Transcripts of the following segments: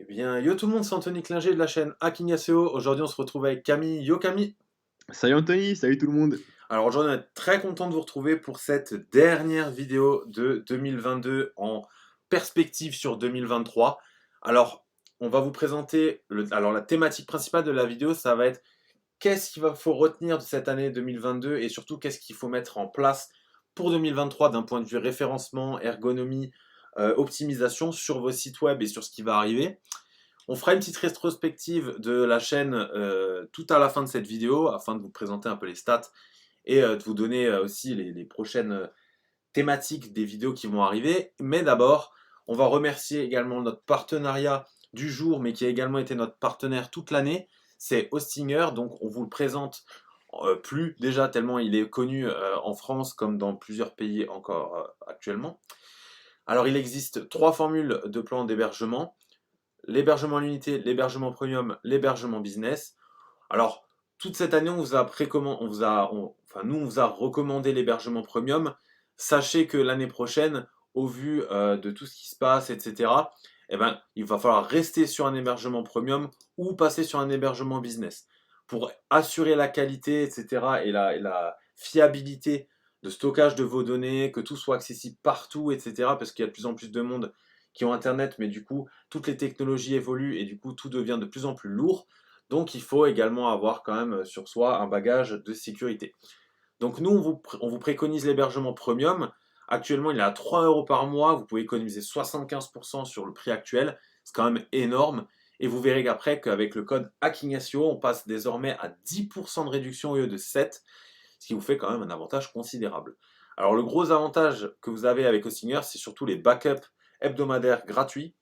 Bien, yo tout le monde, c'est Anthony Klinger de la chaîne Hacking SEO. Aujourd'hui, on se retrouve avec Camille. Yo Camille! Salut Anthony, salut tout le monde. Alors aujourd'hui, on est très content de vous retrouver pour cette dernière vidéo de 2022 en perspective sur 2023. Alors, on va vous présenter, alors la thématique principale de la vidéo, ça va être qu'est-ce faut retenir de cette année 2022 et surtout qu'est-ce qu'il faut mettre en place pour 2023 d'un point de vue référencement, ergonomie, optimisation sur vos sites web et sur ce qui va arriver. On fera une petite rétrospective de la chaîne tout à la fin de cette vidéo afin de vous présenter un peu les stats et de vous donner aussi les prochaines thématiques des vidéos qui vont arriver. Mais d'abord, on va remercier également notre partenariat du jour, mais qui a également été notre partenaire toute l'année. C'est Hostinger, donc on vous le présente plus déjà tellement il est connu en France comme dans plusieurs pays encore actuellement. Alors il existe trois formules de plan d'hébergement: l'hébergement à l'unité, l'hébergement premium, l'hébergement business. Alors, toute cette année, on vous a précommandé, nous, on vous a recommandé l'hébergement premium. Sachez que l'année prochaine, au vu de tout ce qui se passe, etc., eh ben, il va falloir rester sur un hébergement premium ou passer sur un hébergement business pour assurer la qualité, etc., et la fiabilité de stockage de vos données, que tout soit accessible partout, etc., parce qu'il y a de plus en plus de monde qui ont Internet, mais du coup, toutes les technologies évoluent et du coup, tout devient de plus en plus lourd. Donc, il faut également avoir quand même sur soi un bagage de sécurité. Donc, nous, on vous préconise l'hébergement premium. Actuellement, il est à 3 euros par mois. Vous pouvez économiser 75% sur le prix actuel. C'est quand même énorme. Et vous verrez qu'après, qu'avec le code HackingSEO, on passe désormais à 10% de réduction au lieu de 7, ce qui vous fait quand même un avantage considérable. Alors, le gros avantage que vous avez avec Hostinger, c'est surtout les backups hebdomadaires gratuits,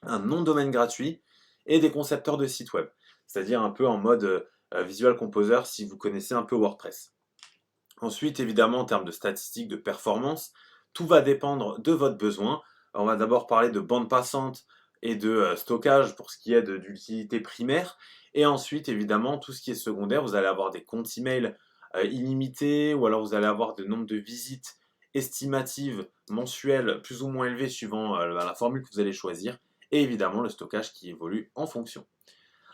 un nom de domaine gratuit et des concepteurs de sites web. C'est-à-dire un peu en mode Visual Composer si vous connaissez un peu WordPress. Ensuite, évidemment, en termes de statistiques, de performance, tout va dépendre de votre besoin. Alors, on va d'abord parler de bande passante et de stockage pour ce qui est d'utilité primaire. Et ensuite, évidemment, tout ce qui est secondaire, vous allez avoir des comptes email illimités, ou alors vous allez avoir de nombre de visites estimatives mensuelles plus ou moins élevées suivant la formule que vous allez choisir. Et évidemment, le stockage qui évolue en fonction.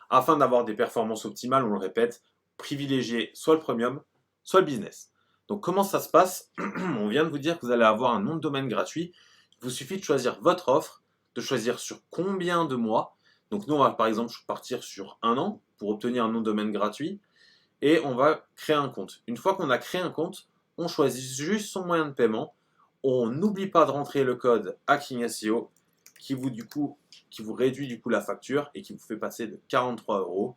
Afin d'avoir des performances optimales, on le répète, privilégiez soit le premium, soit le business. Donc comment ça se passe? On vient de vous dire que vous allez avoir un nom de domaine gratuit. Il vous suffit de choisir votre offre, de choisir sur combien de mois. Donc nous, on va par exemple partir sur un an pour obtenir un nom de domaine gratuit et on va créer un compte. Une fois qu'on a créé un compte, on choisit juste son moyen de paiement. On n'oublie pas de rentrer le code Hacking SEO qui vous réduit du coup la facture et qui vous fait passer de 43 euros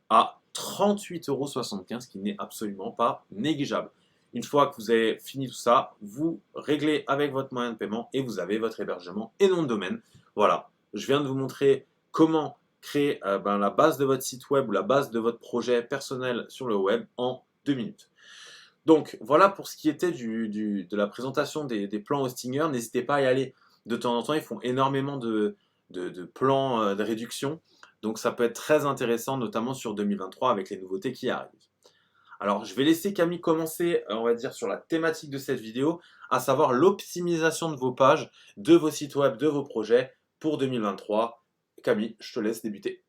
à 38,75 euros, ce qui n'est absolument pas négligeable. Une fois que vous avez fini tout ça, vous réglez avec votre moyen de paiement et vous avez votre hébergement et nom de domaine. Voilà, je viens de vous montrer comment créer la base de votre site web ou la base de votre projet personnel sur le web en 2 minutes. Donc voilà pour ce qui était de la présentation des plans Hostinger. N'hésitez pas à y aller de temps en temps. Ils font énormément de plans de réduction. Donc ça peut être très intéressant, notamment sur 2023 avec les nouveautés qui arrivent. Alors je vais laisser Camille commencer, on va dire, sur la thématique de cette vidéo, à savoir l'optimisation de vos pages, de vos sites web, de vos projets pour 2023. Camille, je te laisse débuter.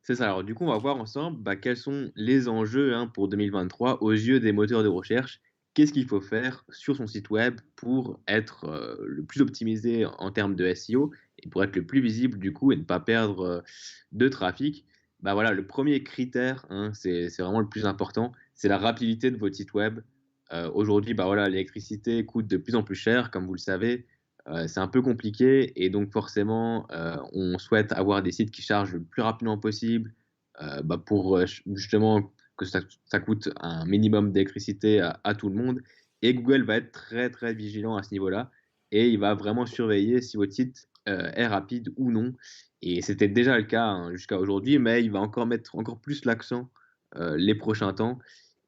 C'est ça, alors du coup on va voir ensemble quels sont les enjeux pour 2023 aux yeux des moteurs de recherche. Qu'est-ce qu'il faut faire sur son site web pour être le plus optimisé en termes de SEO et pour être le plus visible du coup et ne pas perdre de trafic. Voilà, le premier critère, c'est vraiment le plus important, c'est la rapidité de votre site web. Aujourd'hui, voilà, l'électricité coûte de plus en plus cher, comme vous le savez. C'est un peu compliqué et donc forcément, on souhaite avoir des sites qui chargent le plus rapidement possible pour justement que ça coûte un minimum d'électricité à tout le monde. Et Google va être très très vigilant à ce niveau-là et il va vraiment surveiller si votre site est rapide ou non. Et c'était déjà le cas jusqu'à aujourd'hui, mais il va encore mettre encore plus l'accent les prochains temps.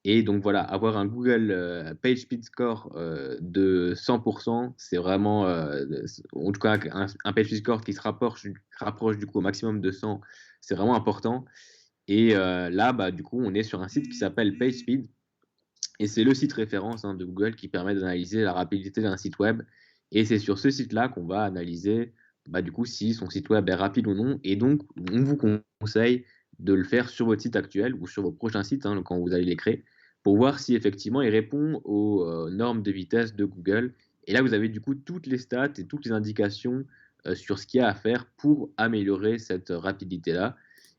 Et donc voilà, avoir un Google PageSpeed Score de 100%, c'est vraiment, en tout cas un PageSpeed Score qui se rapproche du coup au maximum de 100, c'est vraiment important. Et là, du coup, on est sur un site qui s'appelle PageSpeed, et c'est le site référence de Google qui permet d'analyser la rapidité d'un site web. Et c'est sur ce site-là qu'on va analyser bah, du coup, si son site web est rapide ou non. Et donc, on vous conseille de le faire sur votre site actuel ou sur vos prochains sites, hein, quand vous allez les créer, pour voir si effectivement il répond aux normes de vitesse de Google. Et là, vous avez du coup toutes les stats et toutes les indications sur ce qu'il y a à faire pour améliorer cette rapidité-là.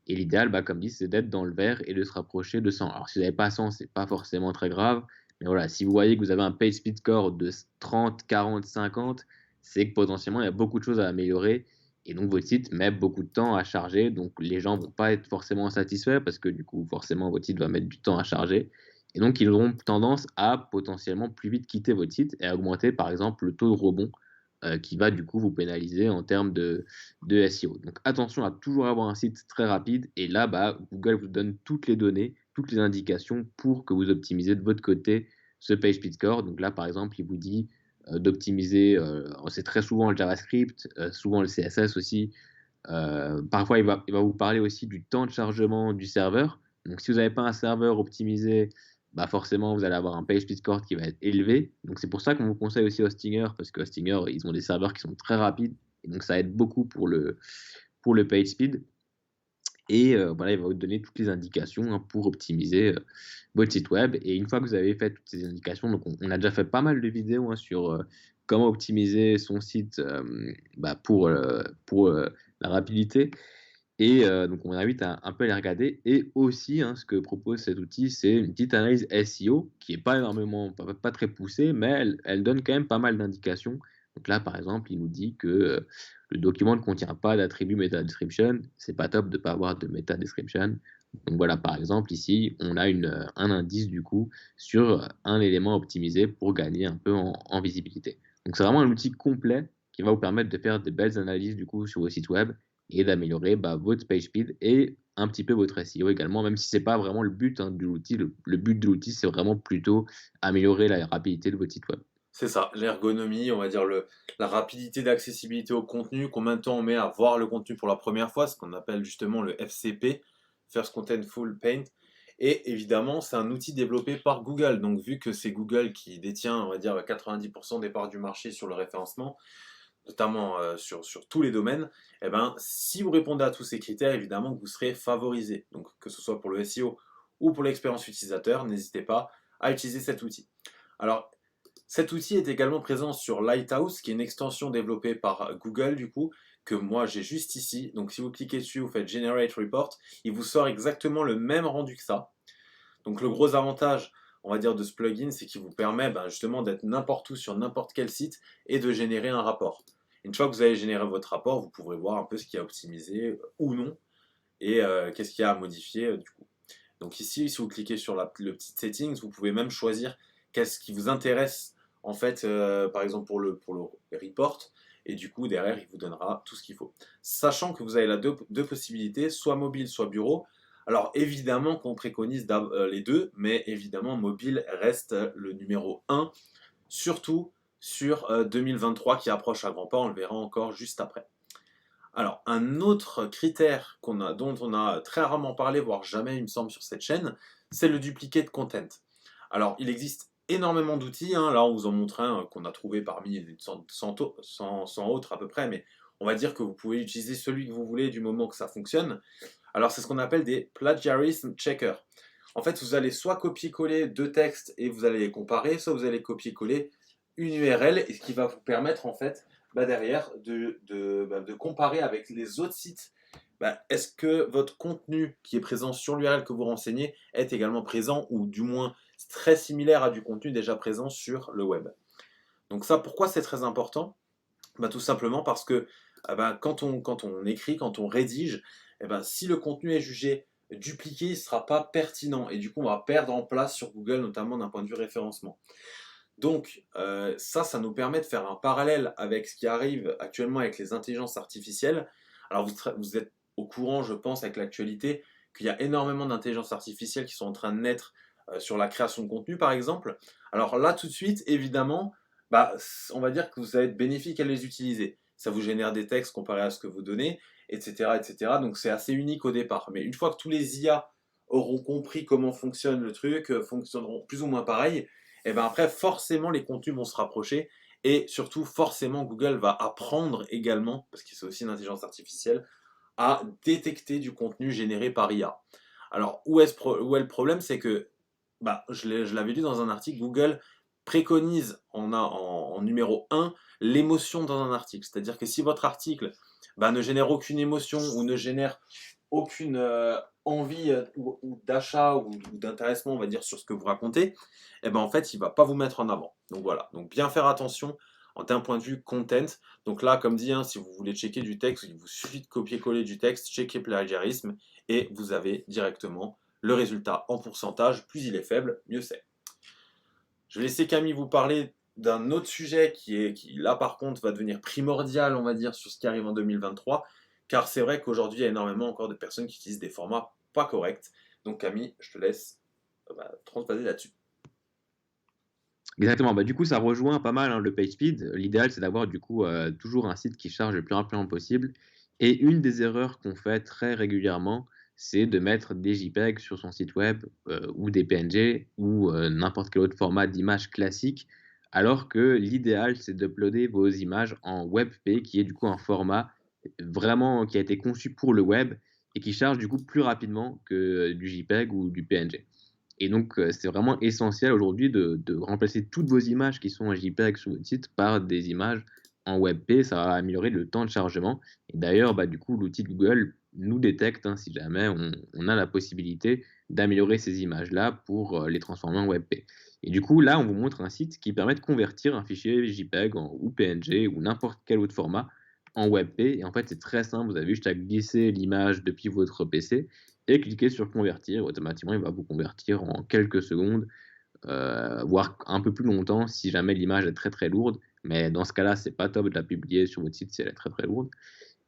Et l'idéal, bah, comme dit, c'est d'être dans le vert et de se rapprocher de 100. Alors, si vous n'avez pas 100, c'est pas forcément très grave. Mais voilà, si vous voyez que vous avez un page speed score de 30, 40, 50, c'est que potentiellement il y a beaucoup de choses à améliorer. Et donc votre site met beaucoup de temps à charger. Donc les gens vont pas être forcément satisfaits parce que du coup, forcément, votre site va mettre du temps à charger. Et donc ils auront tendance à potentiellement plus vite quitter votre site et à augmenter par exemple le taux de rebond qui va du coup vous pénaliser en termes de SEO. Donc attention à toujours avoir un site très rapide et là, bah, Google vous donne toutes les données, toutes les indications pour que vous optimisez de votre côté ce page speed score. Donc là, par exemple, il vous dit d'optimiser, c'est très souvent le JavaScript, souvent le CSS aussi. Parfois, il va vous parler aussi du temps de chargement du serveur. Donc, si vous n'avez pas un serveur optimisé, bah forcément, vous allez avoir un page speed score qui va être élevé. Donc, c'est pour ça qu'on vous conseille aussi Hostinger, parce que Hostinger, ils ont des serveurs qui sont très rapides. Et donc, ça aide beaucoup pour le page speed. Et voilà, il va vous donner toutes les indications, hein, pour optimiser votre site web. Et une fois que vous avez fait toutes ces indications, donc on a déjà fait pas mal de vidéos, hein, sur comment optimiser son site, bah, pour la rapidité. Et donc on invite à un peu les regarder. Et aussi, hein, ce que propose cet outil, c'est une petite analyse SEO qui est pas énormément, pas très poussée, mais elle donne quand même pas mal d'indications. Donc là, par exemple, il nous dit que le document ne contient pas d'attribut meta description. C'est pas top de ne pas avoir de meta description. Donc voilà, par exemple, ici, on a un indice du coup sur un élément optimisé pour gagner un peu en visibilité. Donc c'est vraiment un outil complet qui va vous permettre de faire des belles analyses du coup sur vos sites web et d'améliorer, bah, votre page speed et un petit peu votre SEO également, même si c'est pas vraiment le but, hein, de l'outil. Le but de l'outil, c'est vraiment plutôt améliorer la rapidité de votre site web. C'est ça, l'ergonomie, on va dire la rapidité d'accessibilité au contenu, combien de temps on met à voir le contenu pour la première fois, ce qu'on appelle justement le FCP, First Contentful Paint. Et évidemment, c'est un outil développé par Google. Donc vu que c'est Google qui détient, on va dire, 90% des parts du marché sur le référencement, notamment sur tous les domaines, eh ben, si vous répondez à tous ces critères, évidemment que vous serez favorisé. Donc que ce soit pour le SEO ou pour l'expérience utilisateur, n'hésitez pas à utiliser cet outil. Alors, cet outil est également présent sur Lighthouse, qui est une extension développée par Google, du coup, que moi j'ai juste ici. Donc si vous cliquez dessus, vous faites Generate Report, il vous sort exactement le même rendu que ça. Donc le gros avantage, on va dire, de ce plugin, c'est qu'il vous permet, ben, justement d'être n'importe où sur n'importe quel site et de générer un rapport. Une fois que vous avez généré votre rapport, vous pourrez voir un peu ce qui a optimisé ou non et qu'est-ce qu'il y a à modifier du coup. Donc ici, si vous cliquez sur le petit settings, vous pouvez même choisir qu'est-ce qui vous intéresse en fait, par exemple pour le report, et du coup derrière il vous donnera tout ce qu'il faut. Sachant que vous avez deux possibilités, soit mobile, soit bureau. Alors évidemment qu'on préconise les deux, mais évidemment mobile reste le numéro un, surtout sur 2023 qui approche à grands pas, on le verra encore juste après. Alors, un autre critère dont on a très rarement parlé, voire jamais, il me semble, sur cette chaîne, c'est le duplicate content. Alors, il existe énormément d'outils, hein. Là, on vous en montre un qu'on a trouvé parmi 100 autres à peu près, mais on va dire que vous pouvez utiliser celui que vous voulez du moment que ça fonctionne. Alors, c'est ce qu'on appelle des plagiarism checkers. En fait, vous allez soit copier-coller deux textes et vous allez les comparer, soit vous allez copier-coller une URL, et ce qui va vous permettre, en fait, bah, derrière de comparer avec les autres sites. Bah, est-ce que votre contenu qui est présent sur l'URL que vous renseignez est également présent, ou du moins très similaire à du contenu déjà présent sur le web. Donc ça, pourquoi c'est très important? Bah, tout simplement parce que bah, quand on écrit, quand on rédige, si le contenu est jugé dupliqué, il ne sera pas pertinent, et du coup on va perdre en place sur Google, notamment d'un point de vue référencement. Donc ça nous permet de faire un parallèle avec ce qui arrive actuellement avec les intelligences artificielles. Alors vous êtes au courant, je pense, avec l'actualité, qu'il y a énormément d'intelligences artificielles qui sont en train de naître sur la création de contenu, par exemple. Alors là, tout de suite, évidemment, bah, on va dire que vous allez être bénéfique à les utiliser. Ça vous génère des textes comparés à ce que vous donnez, etc., etc. Donc c'est assez unique au départ. Mais une fois que tous les IA auront compris comment fonctionne le truc, fonctionneront plus ou moins pareil, et bien après, forcément, les contenus vont se rapprocher, Et surtout, forcément, Google va apprendre également, parce que c'est aussi une intelligence artificielle, à détecter du contenu généré par IA. Alors, où est le problème? C'est que, bah, je l'avais lu dans un article, Google préconise en numéro un l'émotion dans un article. C'est-à-dire que si votre article bah, ne génère aucune émotion ou ne génère aucune envie ou d'achat ou d'intéressement, on va dire, sur ce que vous racontez, eh ben, en fait, il ne va pas vous mettre en avant. Donc voilà, donc bien faire attention d'un point de vue content. Donc là, comme dit, hein, si vous voulez checker du texte, il vous suffit de copier-coller du texte, checker plagiarisme, et vous avez directement le résultat en pourcentage. Plus il est faible, mieux c'est. Je vais laisser Camille vous parler d'un autre sujet qui là par contre va devenir primordial, on va dire, sur ce qui arrive en 2023, car c'est vrai qu'aujourd'hui il y a énormément encore de personnes qui utilisent des formats pas corrects. Donc Camille, je te laisse transvaser là-dessus. Exactement. Bah, du coup, ça rejoint pas mal hein, le page speed. L'idéal, c'est d'avoir du coup toujours un site qui charge le plus rapidement possible. Et une des erreurs qu'on fait très régulièrement, c'est de mettre des JPEG sur son site web ou des PNG ou n'importe quel autre format d'image classique, alors que l'idéal, c'est d'uploader vos images en WebP, qui est du coup un format vraiment qui a été conçu pour le web et qui charge du coup plus rapidement que du JPEG ou du PNG. Et donc, c'est vraiment essentiel aujourd'hui de remplacer toutes vos images qui sont en JPEG sur votre site par des images en WebP. Ça va améliorer le temps de chargement. Et d'ailleurs, bah, du coup, l'outil de Google nous détecte hein, si jamais on a la possibilité d'améliorer ces images-là pour les transformer en WebP. Et du coup, là, on vous montre un site qui permet de convertir un fichier JPEG ou PNG ou n'importe quel autre format en WebP. Et en fait, c'est très simple. Vous avez juste à glisser l'image depuis votre PC et cliquez sur convertir. Automatiquement, il va vous convertir en quelques secondes, voire un peu plus longtemps si jamais l'image est très très lourde. Mais dans ce cas-là, c'est pas top de la publier sur votre site si elle est très très lourde.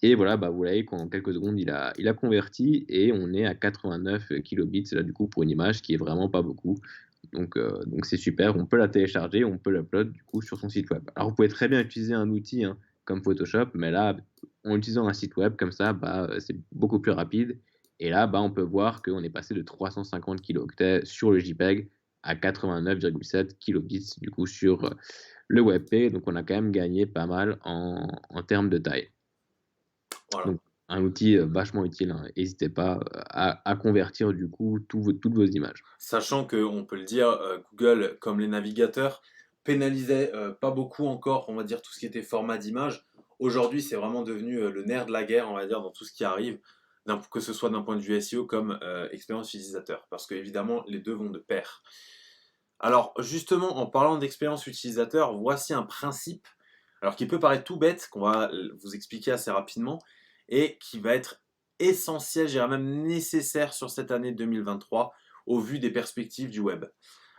Et voilà, bah, vous voyez qu'en quelques secondes, il a converti et on est à 89 kilobits là du coup pour une image qui est vraiment pas beaucoup. Donc c'est super, on peut la télécharger, on peut l'upload du coup sur son site web. Alors vous pouvez très bien utiliser un outil hein, comme Photoshop, mais là, en utilisant un site web comme ça, bah, c'est beaucoup plus rapide. Et là, bah, on peut voir qu'on est passé de 350 kilooctets sur le JPEG à 89,7 kilobits du coup sur le WebP. Donc on a quand même gagné pas mal en termes de taille. Voilà. Donc un outil vachement utile. Hein. N'hésitez pas à convertir du coup toutes vos images. Sachant qu'on peut le dire, Google, comme les navigateurs, pénalisait pas beaucoup encore, on va dire, tout ce qui était format d'image. Aujourd'hui, c'est vraiment devenu le nerf de la guerre, on va dire, dans tout ce qui arrive, que ce soit d'un point de vue SEO comme expérience utilisateur. Parce que, évidemment, les deux vont de pair. Alors, justement, en parlant d'expérience utilisateur, voici un principe, alors qui peut paraître tout bête, qu'on va vous expliquer assez rapidement, et qui va être essentiel, je dirais même nécessaire sur cette année 2023, au vu des perspectives du web.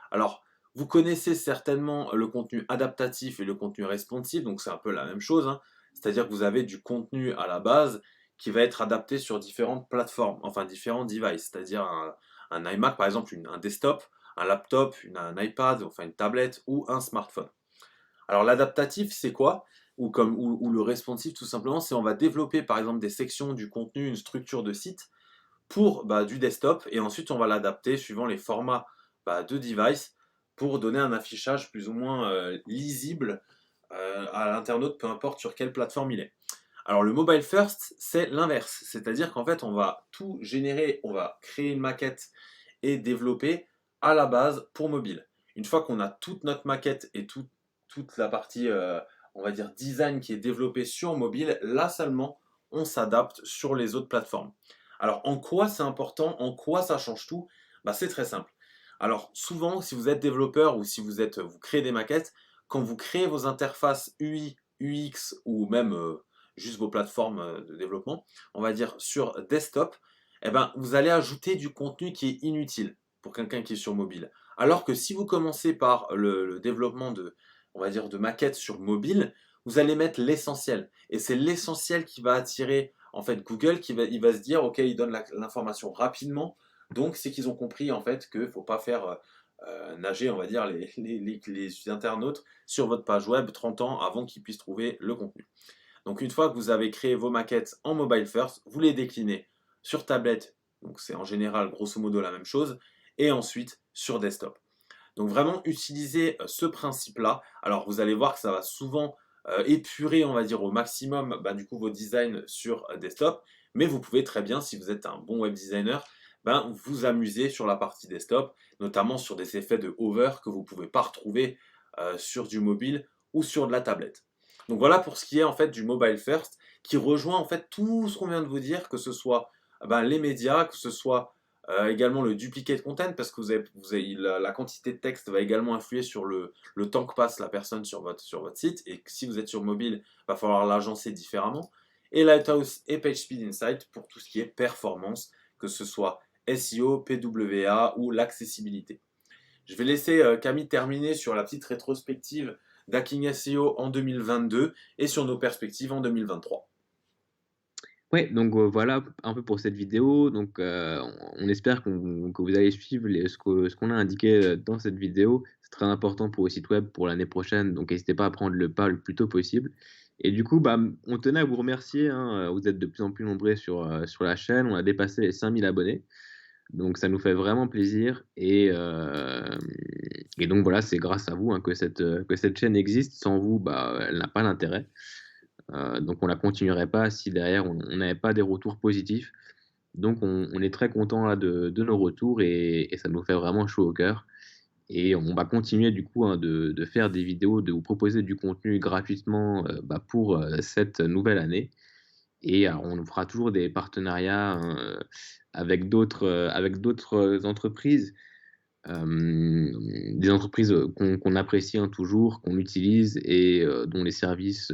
Alors, vous connaissez certainement le contenu adaptatif et le contenu responsive, donc c'est un peu la même chose, hein. C'est-à-dire que vous avez du contenu à la base qui va être adapté sur différentes plateformes, enfin différents devices, c'est-à-dire un iMac par exemple, un desktop, un laptop, un iPad, enfin une tablette ou un smartphone. Alors l'adaptatif, c'est quoi? Ou le responsive, tout simplement, c'est on va développer par exemple des sections du contenu, une structure de site pour bah, du desktop et ensuite on va l'adapter suivant les formats bah, de device pour donner un affichage plus ou moins lisible à l'internaute, peu importe sur quelle plateforme il est. Alors le mobile first, c'est l'inverse, c'est-à-dire qu'en fait on va tout générer, on va créer une maquette et développer à la base pour mobile. Une fois qu'on a toute notre maquette et toute la partie, on va dire, design qui est développée sur mobile, là seulement, on s'adapte sur les autres plateformes. Alors, en quoi c'est important? En quoi ça change tout? Bah, c'est très simple. Alors, souvent, si vous êtes développeur ou si vous créez des maquettes, quand vous créez vos interfaces UI, UX ou même juste vos plateformes de développement, on va dire sur desktop, eh ben, vous allez ajouter du contenu qui est inutile pour quelqu'un qui est sur mobile. Alors que si vous commencez par le développement on va dire, de maquettes sur mobile, vous allez mettre l'essentiel. Et c'est l'essentiel qui va attirer en fait Google, il va se dire, ok, il donne l'information rapidement, donc c'est qu'ils ont compris en fait qu'il ne faut pas faire nager, on va dire, les internautes sur votre page web 30 ans avant qu'ils puissent trouver le contenu. Donc une fois que vous avez créé vos maquettes en mobile first, vous les déclinez sur tablette, donc c'est en général grosso modo la même chose, et ensuite sur desktop. Donc vraiment utiliser ce principe-là. Alors vous allez voir que ça va souvent épurer, on va dire au maximum, du coup vos designs sur desktop, mais vous pouvez très bien, si vous êtes un bon web designer, vous amuser sur la partie desktop, notamment sur des effets de hover que vous ne pouvez pas retrouver sur du mobile ou sur de la tablette. Donc voilà pour ce qui est en fait du mobile first, qui rejoint en fait tout ce qu'on vient de vous dire, que ce soit les médias, que ce soit également le duplicate content, parce que la quantité de texte va également influer sur le temps que passe la personne sur votre site, et que si vous êtes sur mobile, il va falloir l'agencer différemment. Et Lighthouse et PageSpeed Insight pour tout ce qui est performance, que ce soit SEO, PWA ou l'accessibilité. Je vais laisser Camille terminer sur la petite rétrospective d'Hacking SEO en 2022 et sur nos perspectives en 2023. Ouais, donc voilà un peu pour cette vidéo. Donc on espère que vous allez suivre ce qu'on a indiqué dans cette vidéo. C'est très important pour le site web pour l'année prochaine, donc n'hésitez pas à prendre le pas le plus tôt possible. Et du coup, on tenait à vous remercier, hein. Vous êtes de plus en plus nombreux sur la chaîne. On a dépassé les 5000 abonnés. Donc ça nous fait vraiment plaisir. Et donc voilà, c'est grâce à vous, hein, que cette chaîne existe. Sans vous, elle n'a pas d'intérêt. Donc on la continuerait pas si derrière on n'avait pas des retours positifs. Donc on est très content là de nos retours et ça nous fait vraiment chaud au cœur. Et on va continuer du coup, hein, de faire des vidéos, de vous proposer du contenu gratuitement pour cette nouvelle année. Et on fera toujours des partenariats, hein, avec d'autres entreprises, des entreprises qu'on apprécie, hein, toujours, qu'on utilise et dont les services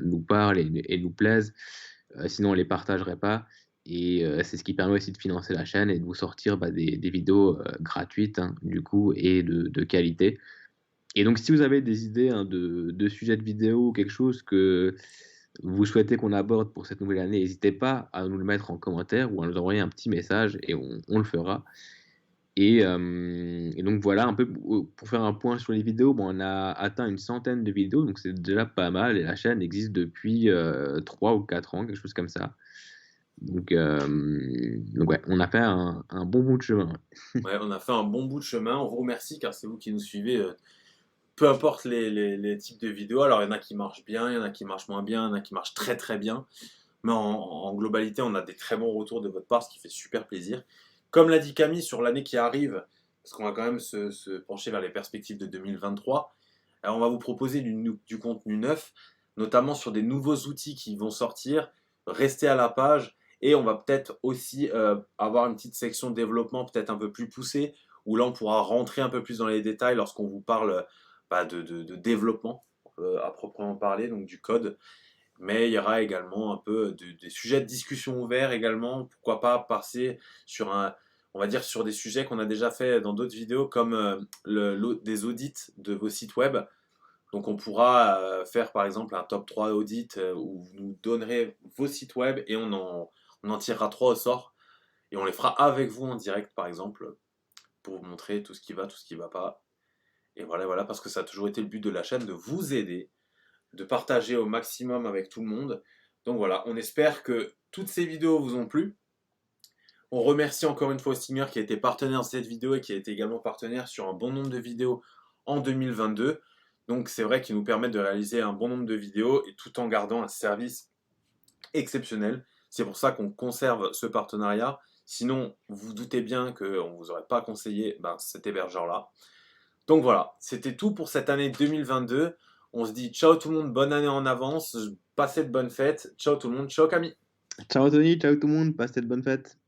nous parlent et nous plaisent. Sinon, on ne les partagerait pas. Et c'est ce qui permet aussi de financer la chaîne et de vous sortir des vidéos gratuites, hein, du coup, et de qualité. Et donc, si vous avez des idées, hein, de sujets de vidéo ou quelque chose que vous souhaitez qu'on aborde pour cette nouvelle année, n'hésitez pas à nous le mettre en commentaire ou à nous envoyer un petit message et on le fera. Et donc voilà, un peu pour faire un point sur les vidéos, on a atteint une centaine de vidéos, donc c'est déjà pas mal. Et la chaîne existe depuis 3 ou 4 ans, quelque chose comme ça. Donc ouais, on a fait un bon bout de chemin. Ouais, on a fait un bon bout de chemin. On vous remercie car c'est vous qui nous suivez. Peu importe les types de vidéos. Alors, il y en a qui marchent bien, il y en a qui marchent moins bien, il y en a qui marchent très très bien. Mais en globalité, on a des très bons retours de votre part, ce qui fait super plaisir. Comme l'a dit Camille, sur l'année qui arrive, parce qu'on va quand même se pencher vers les perspectives de 2023, on va vous proposer du contenu neuf, notamment sur des nouveaux outils qui vont sortir. Restez à la page et on va peut-être aussi avoir une petite section développement peut-être un peu plus poussée, où là on pourra rentrer un peu plus dans les détails lorsqu'on vous parle de développement à proprement parler, donc du code. Mais il y aura également un peu des sujets de discussion ouverts également. Pourquoi pas passer sur on va dire sur des sujets qu'on a déjà fait dans d'autres vidéos, comme des audits de vos sites web. Donc on pourra faire par exemple un top 3 audit où vous nous donnerez vos sites web et on en tirera 3 au sort. Et on les fera avec vous en direct par exemple, pour vous montrer tout ce qui va, tout ce qui ne va pas. Et voilà, voilà, parce que ça a toujours été le but de la chaîne, de vous aider, de partager au maximum avec tout le monde. Donc voilà, on espère que toutes ces vidéos vous ont plu. On remercie encore une fois Hostinger qui a été partenaire de cette vidéo et qui a été également partenaire sur un bon nombre de vidéos en 2022. Donc c'est vrai qu'ils nous permettent de réaliser un bon nombre de vidéos et tout en gardant un service exceptionnel. C'est pour ça qu'on conserve ce partenariat. Sinon, vous vous doutez bien qu'on ne vous aurait pas conseillé cet hébergeur-là. Donc voilà, c'était tout pour cette année 2022. On se dit ciao tout le monde, bonne année en avance, passez de bonnes fêtes. Ciao tout le monde, ciao Camille. Ciao Tony, ciao tout le monde, passez de bonnes fêtes.